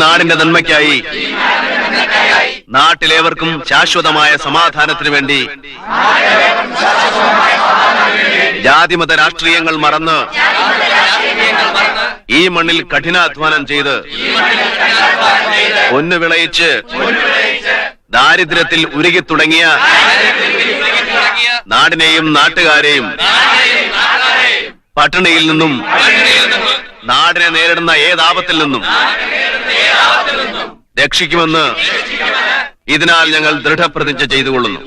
നാടിന്റെ നന്മയ്ക്കായി നാട്ടിലേവർക്കും ശാശ്വതമായ സമാധാനത്തിനു വേണ്ടി ജാതിമത രാഷ്ട്രീയങ്ങൾ മറന്ന് ഈ മണ്ണിൽ കഠിനാധ്വാനം ചെയ്ത് പൊന്നു വിളയിച്ച് ദാരിദ്ര്യത്തിൽ ഉരുകിത്തുടങ്ങിയ നാടിനെയും നാട്ടുകാരെയും പട്ടിണിയിൽ നിന്നും നാടിനെ നേരിടുന്ന ഏതാപത്തിൽ നിന്നും രക്ഷിക്കുമെന്ന് ഇതിനാൽ ഞങ്ങൾ ദൃഢപ്രതിജ്ഞ ചെയ്തുകൊള്ളുന്നു.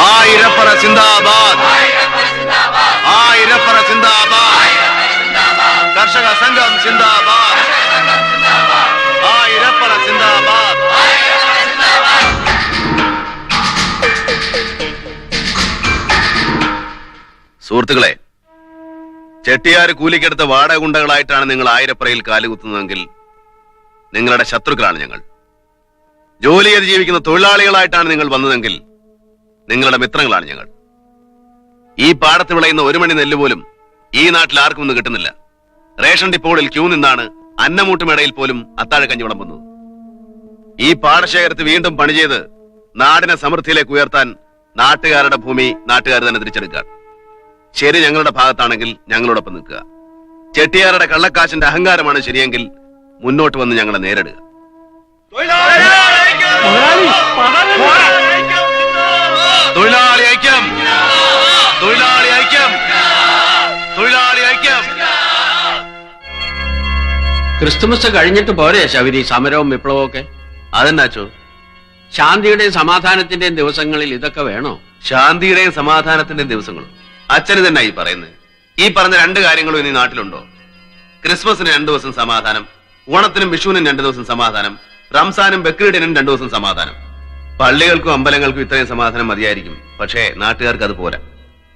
ആയിരപ്പറ സിന്ദാബാദ്, ആയിരപ്പറ സിന്ദാബാദ്, കർഷക സംഘം സിന്ദാബാദ്, ആയിരപ്പറ സിന്ദാബാദ്. സുഹൃത്തുക്കളെ, ചെട്ടിയാര് കൂലിക്കെടുത്ത വാടക ഗുണ്ടകളായിട്ടാണ് നിങ്ങൾ ആയിരപ്പറയിൽ കാലുകുത്തുന്നതെങ്കിൽ നിങ്ങളുടെ ശത്രുക്കളാണ് ഞങ്ങൾ. ജോലി ചെയ്ത് ജീവിക്കുന്ന തൊഴിലാളികളായിട്ടാണ് നിങ്ങൾ വന്നതെങ്കിൽ നിങ്ങളുടെ മിത്രങ്ങളാണ് ഞങ്ങൾ. ഈ പാടത്ത് വിളയുന്ന 1 മണി നെല്ല് പോലും ഈ നാട്ടിൽ ആർക്കും ഒന്നും കിട്ടുന്നില്ല. റേഷൻ ഡിപ്പോകളിൽ ക്യൂ നിന്നാണ് അന്നമൂട്ടുമേടയിൽ പോലും അത്താഴക്കഞ്ഞി വിളമ്പുന്നത്. ഈ പാടശേഖരത്ത് വീണ്ടും പണി ചെയ്ത് നാടിനെ സമൃദ്ധിയിലേക്ക് ഉയർത്താൻ നാട്ടുകാരുടെ ഭൂമി നാട്ടുകാർ തന്നെ തിരിച്ചെടുക്കുക. ശരി ഞങ്ങളുടെ ഭാഗത്താണെങ്കിൽ ഞങ്ങളോടൊപ്പം നിൽക്കുക. ചെട്ടിയാരുടെ കള്ളക്കാശിന്റെ അഹങ്കാരമാണ് ശരിയെങ്കിൽ മുന്നോട്ട് വന്ന് ഞങ്ങളെ നേരിടുക. തൊഴിലാളി ഐക്യം, തൊഴിലാളി ഐക്യം, തൊഴിലാളി ഐക്യം. ക്രിസ്തുമസ് കഴിഞ്ഞിട്ട് പോരെ ശബരി സമരവും വിപ്ലവവും ഒക്കെ? അതെന്നാച്ചോ? ശാന്തിയുടെയും സമാധാനത്തിന്റെയും ദിവസങ്ങളിൽ ഇതൊക്കെ വേണോ? ശാന്തിയുടെയും സമാധാനത്തിന്റെയും ദിവസങ്ങളും അച്ഛന് തന്നെ ഈ പറയുന്നത്. ഈ പറഞ്ഞ 2 കാര്യങ്ങളും ഇനി നാട്ടിലുണ്ടോ? ക്രിസ്മസിന് 2 ദിവസം സമാധാനം, ഓണത്തിനും വിഷുവിനും 2 ദിവസം സമാധാനം, റംസാനും ബക്രീഡിനും 2 ദിവസം സമാധാനം. പള്ളികൾക്കും അമ്പലങ്ങൾക്കും ഇത്രയും സമാധാനം മതിയായിരിക്കും. പക്ഷേ നാട്ടുകാർക്ക് അത് പോരാ.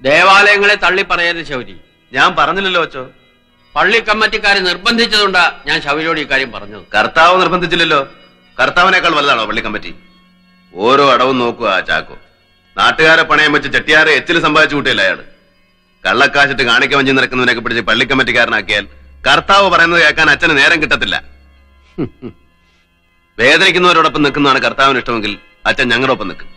ദേവാലയങ്ങളെ തള്ളി പറയരുത് ശൗരി. ഞാൻ പറഞ്ഞില്ലല്ലോ അച്ചോ. പള്ളി കമ്മിറ്റിക്കാരെ നിർബന്ധിച്ചതുകൊണ്ടാ ഞാൻ ശൗരിയോട് ഈ കാര്യം പറഞ്ഞത്. കർത്താവ് നിർബന്ധിച്ചില്ലല്ലോ. കർത്താവിനേക്കാൾ വലുതാണോ പള്ളി കമ്മിറ്റി? ഓരോ അടവും നോക്കുക ആ ചാക്കോ. നാട്ടുകാരെ പണയം വെച്ച് ചെട്ടിയാരെ എച്ചിൽ സമ്പാദിച്ചു കൂട്ടിയല്ല അയാള്. കള്ളക്കാശിട്ട് കാണിക്ക വഞ്ചി നിറക്കുന്നവനൊക്കെ പിടിച്ച് പള്ളി കമ്മിറ്റിക്കാരനാക്കിയാൽ കർത്താവ് പറയുന്നത് കേൾക്കാൻ അച്ഛന് നേരം കിട്ടത്തില്ല. വേദനിക്കുന്നവരോടൊപ്പം നിൽക്കുന്നതാണ് കർത്താവിന് ഇഷ്ടമെങ്കിൽ അച്ഛൻ ഞങ്ങളോടൊപ്പം നിൽക്കും.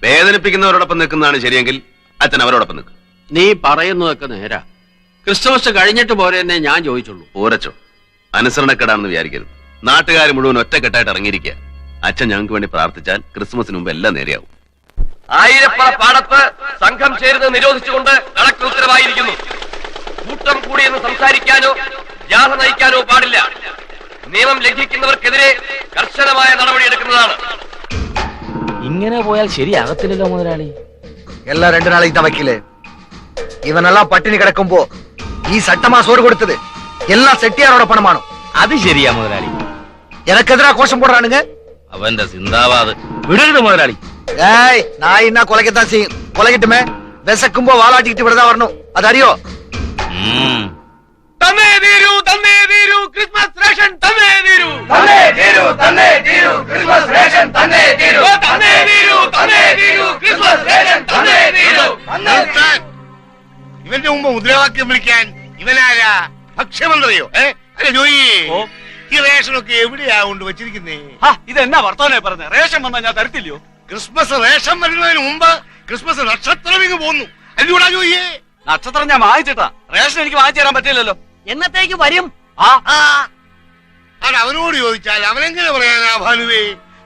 വേദനിപ്പിക്കുന്നവരോടൊപ്പം നിൽക്കുന്നതാണ് ശരിയെങ്കിൽ അച്ഛൻ അവരോടൊപ്പം നിൽക്കും. നീ പറയുന്നതൊക്കെ നേരാ. ക്രിസ്തുമസ് കഴിഞ്ഞിട്ട് പോരെന്നേ ഞാൻ ചോദിച്ചുള്ളൂ. പോരച്ചോ, അനുസരണക്കേടാണെന്ന് വിചാരിക്കരുത്. നാട്ടുകാർ മുഴുവൻ ഒറ്റക്കെട്ടായിട്ട് ഇറങ്ങിയിരിക്കുക. അച്ഛൻ ഞങ്ങൾക്ക് വേണ്ടി പ്രാർത്ഥിച്ചാൽ ക്രിസ്മസിന് മുമ്പ് എല്ലാം നേരെയാവും. ആയിരപ്പറ പാടത്ത് സംഘം ചേരുന്നത് നിരോധിച്ചുകൊണ്ട് കളക്ടർ ഉത്തരവായിരിക്കുന്നു. കൂട്ടം കൂടിയെന്ന് സംസാരിക്കാനോ ജാഥ നയിക്കാനോ പാടില്ല. നിയമം ലംഘിക്കുന്നവർക്കെതിരെ കർശനമായ നടപടിയെടുക്കുന്നതാണ്. ഇങ്ങനെ പോയാൽ ശരിയാകത്തില്ലല്ലോ മുതലാളി. எல்லாம் 2 நாளைக்கு தான் வைக்கல. இவனெல்லாம் பட்டினி கிடக்கும்போ ഈ சட்டமா சோறு கொடுத்தது எல்லாம் செட்டியாரோட பணமானோ? അത് ശരിയാ മുതലാളി. எனக்கெதிரா கோஷம் போடுறானுங்க. അവന്റെ സിന്ദാബാദ്. വിടരുത് മുതലാളി. ஏய் நான் என்ன கொலைக்கத்தான் செய்யும். கொலைக்கட்டுமே. விசக்கும்போ வாலாட்டிக்கிட்டு விடதான் வரணும். அது அறியோ? തന്നേ തീരൂ, തന്നേ തീരൂ, ക്രിസ്മസ് റേഷൻ തന്നേ തീരൂ, തന്നേ തീരൂ, തന്നേ തീരൂ, ക്രിസ്മസ് റേഷൻ തന്നേ തീരൂ, തന്നേ തീരൂ, തന്നേ തീരൂ, ക്രിസ്മസ് റേഷൻ തന്നേ തീരൂ. ഇവന്റെ മുമ്പ് മുദ്രാവാക്യം വിളിക്കാൻ ഇവനാരാ? ഭക്ഷ്യമന്ത്രിയോ? അല്ല ജോയി, ഈ റേഷനൊക്കെ എവിടെയാ കൊണ്ട് വെച്ചിരിക്കുന്നേ? ഇതെന്നാ വർത്തമാനേ പറഞ്ഞ? റേഷൻ വന്നാൽ ഞാൻ തരത്തില്ലയോ? ക്രിസ്മസ് റേഷൻ വരുന്നതിന് മുമ്പ് ക്രിസ്മസ് നക്ഷത്രം ഇങ്ങ് പോന്നു. അല്ലൂടാ ജോയിയെ? നക്ഷത്രം ഞാൻ വാങ്ങിച്ചിട്ടാ. റേഷൻ എനിക്ക് വാങ്ങിച്ചു തരാൻ പറ്റില്ലല്ലോ. എന്നത്തേക്ക് വരും? അത് അവനോട് ചോദിച്ചാൽ അവനെങ്ങനെ പറയാനാ ഭാനുവേ?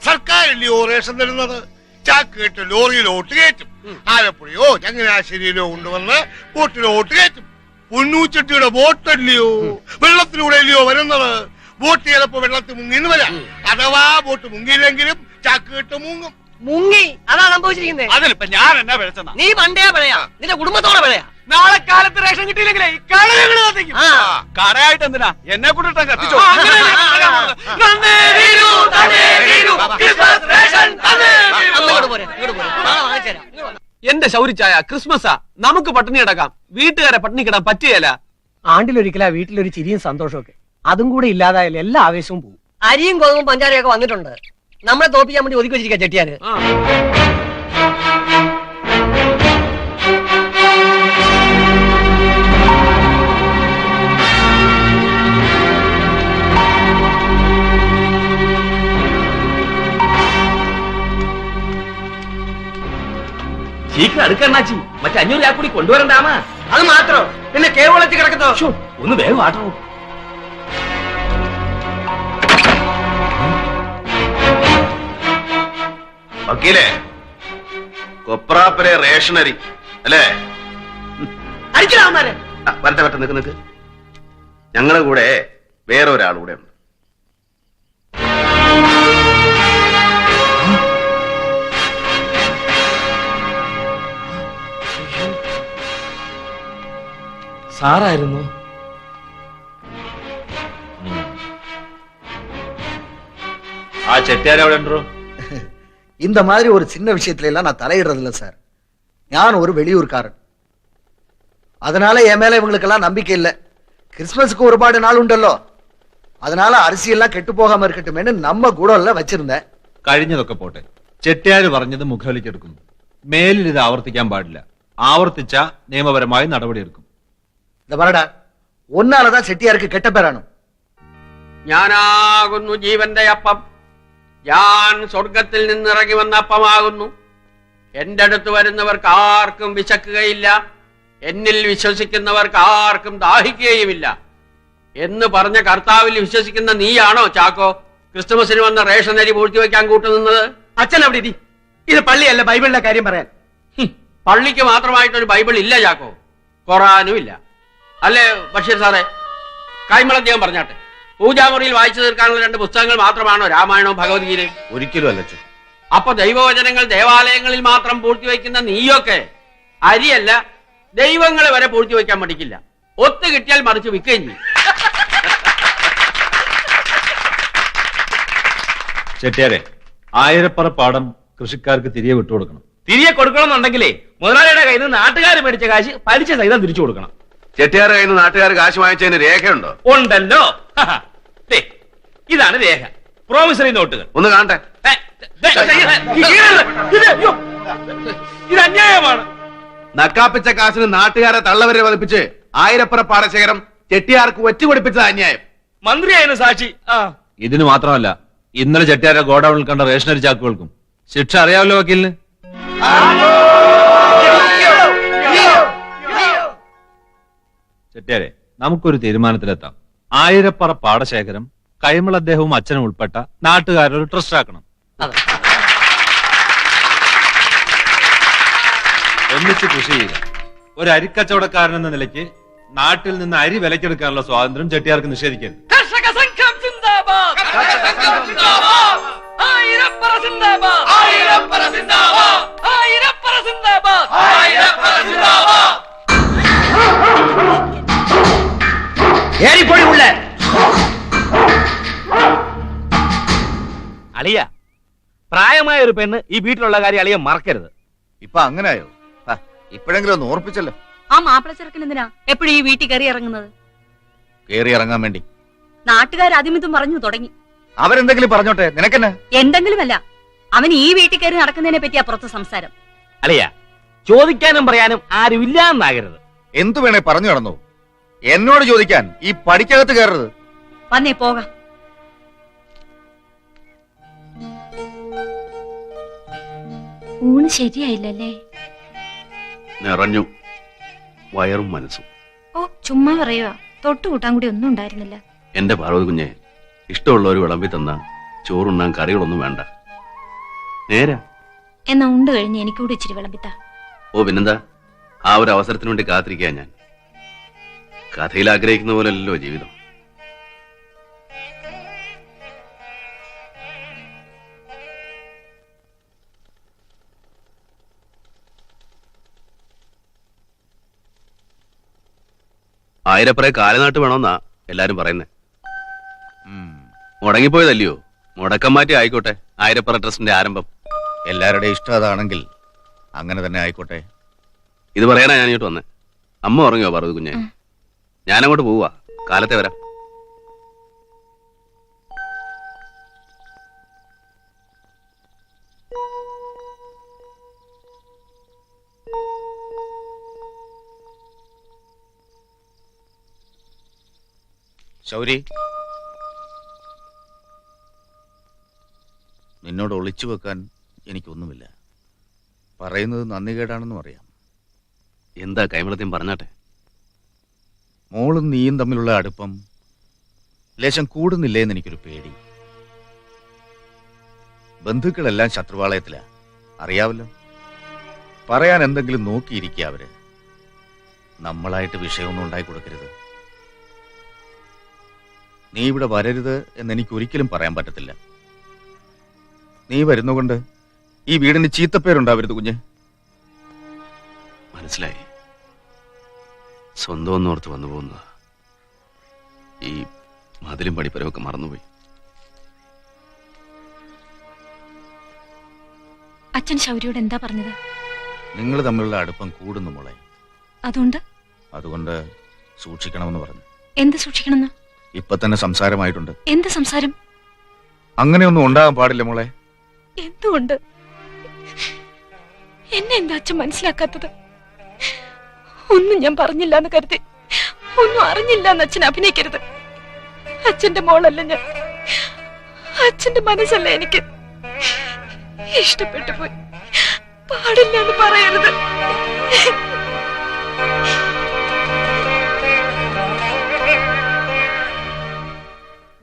സർക്കാരല്ലയോ റേഷൻ തരുന്നത്? ചാക്ക് കെട്ട് ലോറിയിലോട്ട് കയറ്റും. ആലപ്പുഴയോ ചങ്ങനാശ്ശേരിയിലോ കൊണ്ടുവന്ന് ബോട്ടിലോട്ട് കയറ്റും. പൊന്നൂച്ചട്ടിയുടെ ബോട്ടല്ലയോ, വെള്ളത്തിലൂടെ അല്ലയോ വരുന്നത്. ബോട്ട് ചിലപ്പോ വെള്ളത്തിൽ മുങ്ങിന്ന് വരാം. അഥവാ ബോട്ട് മുങ്ങിയില്ലെങ്കിലും ചാക്ക് കെട്ട് മുങ്ങും. മുങ്ങി അതാ സംഭവിച്ചിരിക്കുന്നത്. അതിനിപ്പോ ഞാൻ എന്നാ പിഴച്ചെന്നാ? നീ പണ്ടേ പറയാ, നിന്റെ കുടുംബത്തോടെ പറയാ. നാളെ കാലത്ത് റേഷൻ കിട്ടിയില്ലെങ്കിലേ കളകള് കത്തിക്കും. കടയായിട്ട് എന്തിനാ എന്നെ കൂട്ടിട്ടാ കത്തിച്ചോ? എന്റെ ശൗരിച്ചായ ക്രിസ്മസാ, നമുക്ക് പട്ടിണി കിടക്കാം. വീട്ടുകാരെ പട്ടിണി കിടാൻ പറ്റിയല്ല. ആണ്ടിലൊരിക്കലാ വീട്ടിലൊരു ചിരിയും സന്തോഷമൊക്കെ. അതും കൂടെ ഇല്ലാതായാലും എല്ലാ ആവേശവും പോകും. അരിയും ഗോതമ്പും പഞ്ചാരയൊക്കെ വന്നിട്ടുണ്ട്. നമ്മളെ തോപ്പിക്കാൻ വേണ്ടി ഒതുക്കി വെച്ചിരിക്കുക ചെട്ടിയാര്. നമുക്ക് അടുക്കണ്ണാച്ചി മറ്റേ 500 രൂപ കൂടി കൊണ്ടുവരണ്ടാമാ. അത് മാത്രം പിന്നെ കേവളത്തിൽ കിടക്കത്തോ? ശ്ശോ, ഒന്ന് വേഗം ആട്ടോ. വക്കീലേ, കൊപ്രാപ്പരെ റേഷനറി അല്ലേ? അടിക്കലാമാരെ. വരട്ടെ വരട്ടെ, നിക്ക് നിക്ക്. ഞങ്ങളുടെ കൂടെ വേറെ ഒരാളുകൂടെ ഉണ്ട്. സാറായിരുന്നു. ആ ചെട്ടിയാർ എവിടെ ഉണ്ടോ? இந்த மாதிரி ஒரு சின்ன விஷயத்துல எல்லாம் நான் தலையிடுறது இல்ல சார். நான் ஒரு வெளியூர்காரன். அதனால என் மேல இவங்களுக்கெல்லாம் நம்பிக்கை இல்ல. கிறிஸ்துமஸ்க்கு ஒருபாடு நாள் உண்டല്ലോ. அதனால அரிசி எல்லாம் கெட்டு போகாம இருக்கட்டுமேன்னு நம்ம കൂടല്ല വച്ചിരുന്നേ. കഴിഞ്ഞതൊക്കെ പോട്ടെ. ചെട്ടിയാര് പറഞ്ഞത് മുഖവിലേക്കെടുക്കുന്നു. മേലിൽ ഇത് ആവർത്തിക്കാൻ പാടില്ല. ആവർത്തിച്ച നിയമപരമായി നടപടിയെടുക്കും. இந்த பாருடா, ஒன்னாலதான் செட்டியாருக்கு கெட்ட பேரானும். ഞാനാകുന്നു ജീവന്റെ അപ്പം. ഞാൻ സ്വർഗത്തിൽ നിന്നിറങ്ങി വന്ന അപ്പമാകുന്നു. എന്റെ അടുത്ത് വരുന്നവർക്ക് ആർക്കും വിശക്കുകയില്ല, എന്നിൽ വിശ്വസിക്കുന്നവർക്ക് ആർക്കും ദാഹിക്കുകയുമില്ല എന്ന് പറഞ്ഞ കർത്താവിൽ വിശ്വസിക്കുന്ന നീയാണോ ചാക്കോ ക്രിസ്തുമസിന് വന്ന റേഷൻ അരി പൂഴ്ത്തിവെക്കാൻ കൂട്ടുനിന്നത്? അച്ഛൻ അവിടെ ഇരി. ഇത് പള്ളിയല്ല ബൈബിളിന്റെ കാര്യം പറയാൻ. പള്ളിക്ക് മാത്രമായിട്ടൊരു ബൈബിൾ ഇല്ല ചാക്കോ, ഖുർആനും ഇല്ല. അല്ലേ ബഷീർ സാറേ? കൈമളദ്ദേഹം പറഞ്ഞാട്ടെ, പൂജാമുറിയിൽ വായിച്ചു തീർക്കാനുള്ള 2 പുസ്തകങ്ങൾ മാത്രമാണോ രാമായണവും ഭഗവത്ഗീതയും? ഒരിക്കലും അല്ല. അപ്പൊ ദൈവവചനങ്ങൾ ദേവാലയങ്ങളിൽ മാത്രം പൂഴ്ത്തിവെക്കുന്ന നീയൊക്കെ അരിയല്ല ദൈവങ്ങളെ വരെ പൂഴ്ത്തിവെക്കാൻ പഠിക്കില്ല. ഒത്തു കിട്ടിയാൽ മറിച്ച് വിൽക്കുകയും ചെയ്യും. ചെട്ടിയാരെ, ആയിരപ്പറ പാടം കൃഷിക്കാർക്ക് തിരികെ വിട്ടുകൊടുക്കണം. തിരികെ കൊടുക്കണമെന്നുണ്ടെങ്കിലേ മുതലാളിയുടെ കയ്യിൽ നിന്ന് നാട്ടുകാർ മേടിച്ച കാശ് പലിശ സഹിതം തിരിച്ചു കൊടുക്കണം. ചെട്ടിയാരുടെ കയ്യിൽ നിന്ന് നാട്ടുകാർ കാശ് വാങ്ങിച്ചതിന് രേഖയുണ്ടോ? ഉണ്ടല്ലോ. ദേ, ഇതാണ് രേഖ. പ്രോമിസറി നോട്ടുകൾ. ഒന്ന് കാണട്ടെ. ഇത് അന്യായമാണ്. നക്കാപ്പിച്ച കാശിന് നാട്ടുകാരെ തള്ളവരെ വധിപ്പിച്ച് ആയിരപ്പുറ പാടശേഖരം ചെട്ടിയാർക്ക് ഒറ്റുകൊടുപ്പിച്ചത് അന്യായം. മന്ത്രിയായിരുന്നു സാക്ഷി. ഇതിന് മാത്രമല്ല, ഇന്നലെ ചെട്ടിയാരെ ഗോഡൌണിൽ കണ്ട റേഷനറി ചാക്കുകൾക്കും ശിക്ഷ അറിയാമല്ലോ വക്കീലിന്. ചെട്ടിയാരെ, നമുക്കൊരു തീരുമാനത്തിലെത്താം. ആയിരപ്പറ പാടശേഖരം കൈമൾ അദ്ദേഹവും അച്ഛനും ഉൾപ്പെട്ട നാട്ടുകാരൊരു ട്രസ്റ്റ് ആക്കണം. ഒന്നിച്ച് കൃഷി ചെയ്യുക. ഒരു അരിക്കച്ചവടക്കാരൻ എന്ന നിലയ്ക്ക് നാട്ടിൽ നിന്ന് അരി വിലക്കെടുക്കാനുള്ള സ്വാതന്ത്ര്യം ചെട്ടിയാർക്ക് നിഷേധിക്കരുത്. കർഷക സംഘം സിന്ദാബാദ്. ആയിരപ്പറ സിന്ദാബാദ്. ആയിരപ്പറ സിന്ദാബാദ്. ആയിരപ്പറ സിന്ദാബാദ്. ആയിരപ്പറ സിന്ദാബാദ്. ஏறிப்போடி உள்ள. അളിയ, പ്രായമായ ഒരു പെണ്ണ് ഈ വീട്ടിലുള്ള കാര്യം അളിയ മറക്കരുത്. ഇപ്പൊ അങ്ങനായോ? ഇപ്പോഴെങ്കിലും ഒന്ന് ഓർപ്പിച്ചല്ലോ. ആ മാപ്പിള ചെറുക്കൻ എന്തിനാ എപ്പോഴും ഈ വീട്ടിൽ കയറി ഇറങ്ങുന്നത്? കേറി ഇറങ്ങാൻ വേണ്ടി. നാട്ടുകാർ അതുമിതും പറഞ്ഞു തുടങ്ങി. അവരെന്തെങ്കിലും പറഞ്ഞോട്ടെ, നിനക്കെന്നെ? എന്തെങ്കിലുമല്ല, അവൻ ഈ വീട്ടിൽ കയറി നടക്കുന്നതിനെ പറ്റിയാ പുറത്ത് സംസാരം. അളിയ, ചോദിക്കാനും പറയാനും ആരും ഇല്ലാന്നാകരുത്. എന്തു വേണേ പറഞ്ഞു നടന്നു. എന്നോട് ചോദിക്കാൻ ഈ പടിക്കകത്ത് കയറരുത്. വന്നേ പോകാം. ഊണ് ശരിയായില്ലല്ലേ? നിറഞ്ഞു വയറും മനസ്സും. ഓ, ചുമ്മാ പറയുക. തൊട്ടുകൂട്ടാൻ കൂടി ഒന്നും ഉണ്ടായിരുന്നില്ല. എന്റെ പാർവതി കുഞ്ഞെ, ഇഷ്ടമുള്ളവർ വിളമ്പി തന്ന ചോറുണ്ണാൻ കറികളൊന്നും വേണ്ട. നേരാ. എന്നാ ഉണ്ട് കഴിഞ്ഞ് എനിക്കൂടി ഇച്ചിരി വിളമ്പിത്ത. ഓ പിന്നെന്താ, ആ ഒരു അവസരത്തിന് വേണ്ടി കാത്തിരിക്കാൻ ഞാൻ. കഥയിൽ ആഗ്രഹിക്കുന്ന പോലല്ലോ ജീവിതം. ആയിരപ്പറ കാലനാട്ട് വേണമെന്നാ എല്ലാരും പറയുന്നേ. മുടങ്ങിപ്പോയതല്ലയോ? മുടക്കം മാറ്റി ആയിക്കോട്ടെ ആയിരപ്പറ ട്രസ്റ്റിന്റെ ആരംഭം. എല്ലാവരുടെയും ഇഷ്ടം അതാണെങ്കിൽ അങ്ങനെ തന്നെ ആയിക്കോട്ടെ. ഇത് പറയാനാ ഞാൻ ഇങ്ങോട്ട് വന്നേ. അമ്മ ഉറങ്ങിയോ പാർവതി കുഞ്ഞെ? ഞാനങ്ങോട്ട് പോവാ, കാലത്തെ വരാം. ശൗരി, നിന്നോട് ഒളിച്ചു വെക്കാൻ എനിക്കൊന്നുമില്ല. പറയുന്നത് നന്ദികേടാണെന്നും അറിയാം. എന്താ കൈമളത്തെയും പറഞ്ഞാട്ടെ. മോളും നീയും തമ്മിലുള്ള അടുപ്പം ലേശം കൂടുന്നില്ലേ എന്ന് എനിക്കൊരു പേടി. ബന്ധുക്കളെല്ലാം ശത്രുവാളയത്തിലാ, അറിയാവല്ലോ. പറയാൻ എന്തെങ്കിലും നോക്കിയിരിക്കുക അവര്. നമ്മളായിട്ട് വിഷയമൊന്നും ഉണ്ടായി കൊടുക്കരുത്. നീ ഇവിടെ വരരുത് എന്ന് എനിക്ക് ഒരിക്കലും പറയാൻ പറ്റത്തില്ല. നീ വരുന്നുകൊണ്ട് ഈ വീടിന് ചീത്തപ്പേരുണ്ടാവരുത് കുഞ്ഞ്. മനസ്സിലായി. സ്വന്തം ഒന്നോർത്ത് വന്നു പോകുന്നതാ. ഈ മതിലും പടിപ്പരമൊക്കെ മറന്നുപോയി. അച്ഛൻ ശൗര്യോട് എന്താ പറഞ്ഞത്? നിങ്ങൾ തമ്മിലുള്ള അടുപ്പം കൂടുന്നു മോളെ. അതുകൊണ്ട് സൂക്ഷിക്കണമെന്ന് പറഞ്ഞു. എന്ത് സൂക്ഷിക്കണമെന്ന്? ഇപ്പൊ തന്നെ സംസാരമായിട്ടുണ്ട്. എന്ത് സംസാരം? അങ്ങനെയൊന്നും ഉണ്ടാകാൻ പാടില്ല മോളെ. എന്തുകൊണ്ട്? എന്നെ എന്താ അച്ഛൻ മനസ്സിലാക്കാത്തത്? ഒന്നും ഞാൻ പറഞ്ഞില്ല എന്ന് കരുതി ഒന്നും അറിഞ്ഞില്ല എന്ന് അച്ഛൻ അഭിനയിക്കരുത്. അച്ഛന്റെ മോളല്ല ഞാൻ. അച്ഛന്റെ മനസ്സല്ല എനിക്ക്. ഇഷ്ടപ്പെട്ടു പോയി. പാടില്ല എന്ന് പറയരുത്.